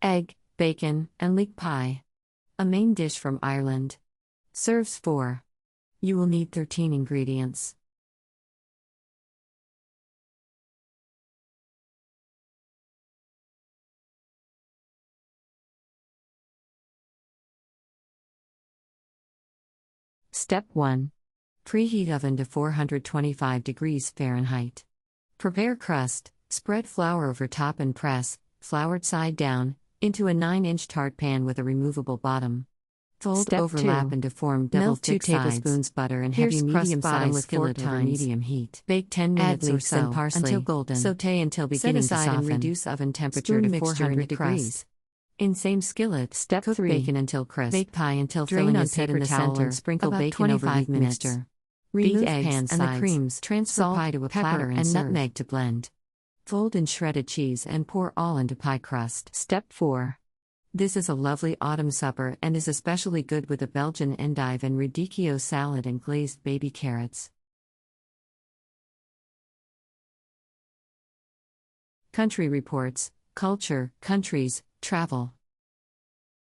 egg, bacon, and leek pie. A main dish from Ireland. Serves 4. You will need 13 ingredients. Step 1. Preheat oven to 425 degrees Fahrenheit. Prepare crust, spread flour over top and press, floured side down, into a 9-inch tart pan with a removable bottom. Fold Step overlap 2. into form double Melt 2 thick sides. tablespoons butter and Here's heavy crust medium-sized bottom with skillet skillet over times. medium heat. Bake 10 minutes Add or leeks and so parsley until golden. Saute until beginning Set aside to and soften. reduce oven temperature Spoon to mixture 400 into degrees. crust. In same skillet, Step cook 3. bacon until crisp. Bake pie until Drain filling on is set in paper the towel center. and sprinkle About bacon over 25 leek minutes. mixture. Remove Beat eggs pan and the sides. creams. Transfer Salt, pie to a pepper, platter and serve. nutmeg to blend. Fold in shredded cheese and pour all into pie crust. Step 4. This is a lovely autumn supper and is especially good with a Belgian endive and radicchio salad and glazed baby carrots. Country Reports, Culture, Countries, Travel.